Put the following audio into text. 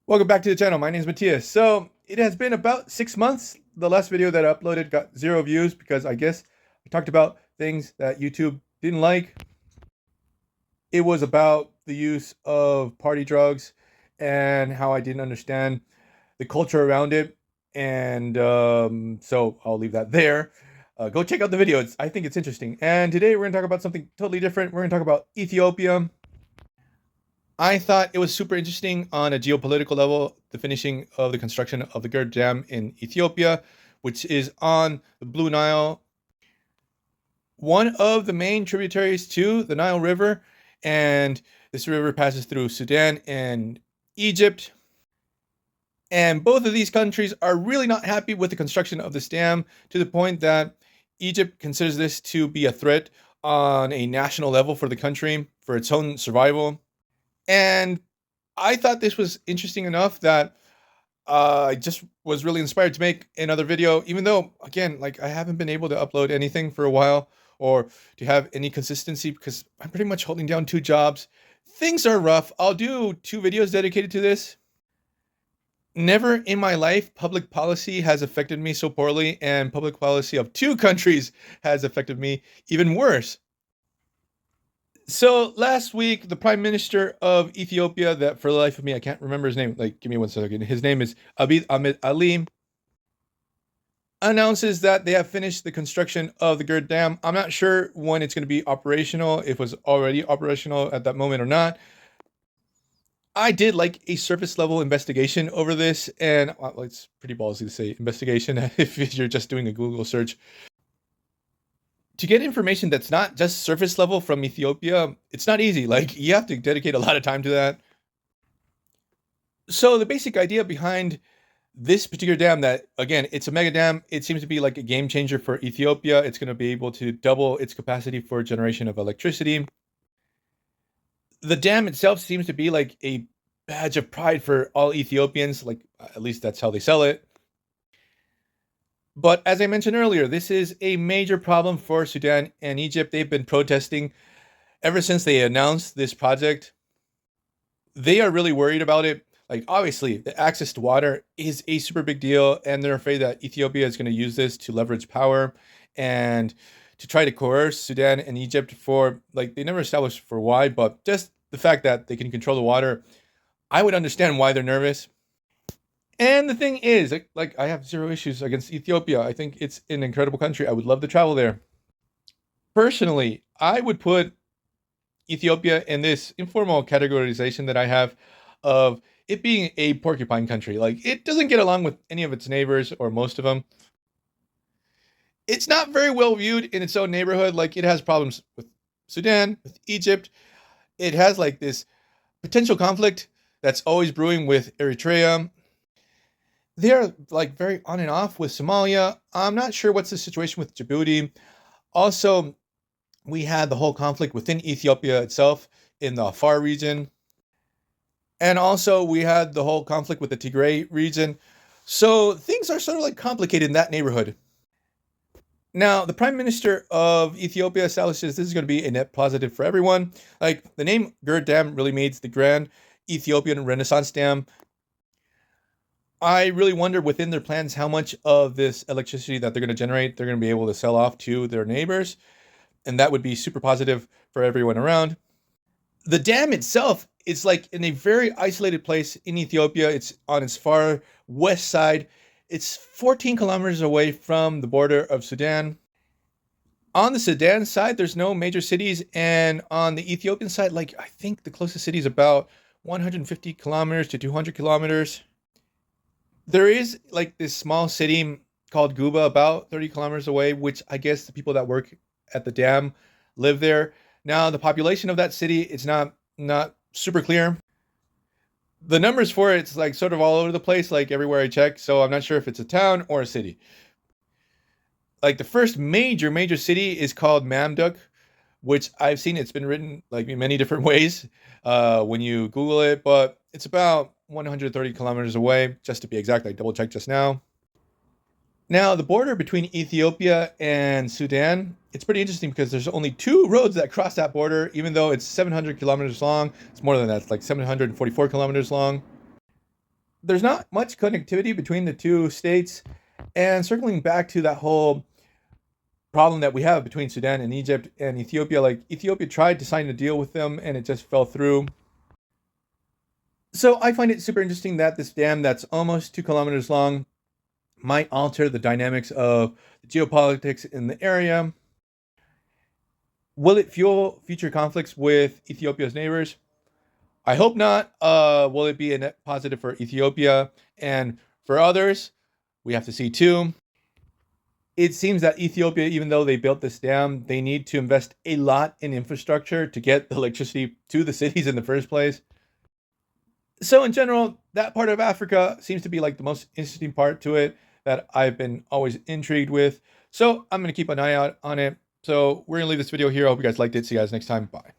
Welcome back to the channel. My name is Matthias. So it has been about 6 months. The last video that I uploaded got 0 views because I guess I talked about things that YouTube didn't like. It was about the use of party drugs and how I didn't understand the culture around it. And so I'll leave that there. Go check out the video. I think it's interesting. And today we're going to talk about something totally different. We're going to talk about Ethiopia. I thought it was super interesting on a geopolitical level, the finishing of the construction of the GERD Dam in Ethiopia, which is on the Blue Nile, one of the main tributaries to the Nile River. And this river passes through Sudan and Egypt. And both of these countries are really not happy with the construction of this dam, to the point that Egypt considers this to be a threat on a national level for the country, for its own survival. And I thought this was interesting enough that I just was really inspired to make another video, even though, again, like I haven't been able to upload anything for a while or to have any consistency because I'm pretty much holding down 2 jobs. Things are rough. I'll do 2 videos dedicated to this. Never in my life public policy has affected me so poorly, and public policy of 2 countries has affected me even worse. So last week, the Prime Minister of Ethiopia, that for the life of me, I can't remember his name. Like, give me 1 second. His name is Abiy Ahmed Ali, announces that they have finished the construction of the GERD Dam. I'm not sure when it's going to be operational, if it was already operational at that moment or not. I did like a surface level investigation over this, and well, it's pretty ballsy to say investigation if you're just doing a Google search. To get information that's not just surface level from Ethiopia, it's not easy. Like, you have to dedicate a lot of time to that. So the basic idea behind this particular dam, that again, it's a mega dam, it seems to be like a game changer for Ethiopia. It's going to be able to double its capacity for generation of electricity. The dam itself seems to be like a badge of pride for all Ethiopians, like at least that's how they sell it. But as I mentioned earlier, this is a major problem for Sudan and Egypt. They've been protesting ever since they announced this project. They are really worried about it. Like, obviously, the access to water is a super big deal, and they're afraid that Ethiopia is going to use this to leverage power and to try to coerce Sudan and Egypt for, like, they never established for why, but just the fact that they can control the water, I would understand why they're nervous. And the thing is, like I have 0 issues against Ethiopia. I think it's an incredible country. I would love to travel there. Personally, I would put Ethiopia in this informal categorization that I have of it being a porcupine country. Like, it doesn't get along with any of its neighbors, or most of them. It's not very well viewed in its own neighborhood. Like, it has problems with Sudan, with Egypt. It has like this potential conflict that's always brewing with Eritrea. They're like very on and off with Somalia. I'm not sure what's the situation with Djibouti. Also, we had the whole conflict within Ethiopia itself in the Afar region. And also, we had the whole conflict with the Tigray region. So things are sort of like complicated in that neighborhood. Now, the Prime Minister of Ethiopia establishes this is going to be a net positive for everyone. Like, the name GERD Dam really means the Grand Ethiopian Renaissance Dam. I really wonder within their plans how much of this electricity that they're going to generate they're going to be able to sell off to their neighbors, and that would be super positive for everyone around. The dam itself is like in a very isolated place in Ethiopia. It's on its far west side. It's 14 kilometers away from the border of Sudan. On the Sudan side, there's no major cities, and on the Ethiopian side, like I think the closest city is about 150 kilometers to 200 kilometers. There is like this small city called Guba about 30 kilometers away, which I guess the people that work at the dam live there. Now, the population of that city, it's not super clear. The numbers for it's like sort of all over the place, like everywhere I check. So I'm not sure if it's a town or a city. Like, the first major city is called Mamduk, which I've seen it's been written like in many different ways when you Google it, but it's about 130 kilometers away, just to be exact. I double checked just now. Now, the border between Ethiopia and Sudan, it's pretty interesting because there's only 2 roads that cross that border, even though it's 700 kilometers long. It's more than that, it's like 744 kilometers long. there's not much connectivity between the two states. And circling back to that whole problem that we have between Sudan and Egypt and Ethiopia, like Ethiopia tried to sign a deal with them and it just fell through. So I find it super interesting that this dam that's almost 2 kilometers long might alter the dynamics of the geopolitics in the area. Will it fuel future conflicts with Ethiopia's neighbors? I hope not. Will it be a net positive for Ethiopia and for others? We have to see too. It seems that Ethiopia, even though they built this dam, they need to invest a lot in infrastructure to get the electricity to the cities in the first place. So, in general, that part of Africa seems to be like the most interesting part to it that I've been always intrigued with. So, I'm going to keep an eye out on it. So, we're going to leave this video here. I hope you guys liked it. See you guys next time. Bye.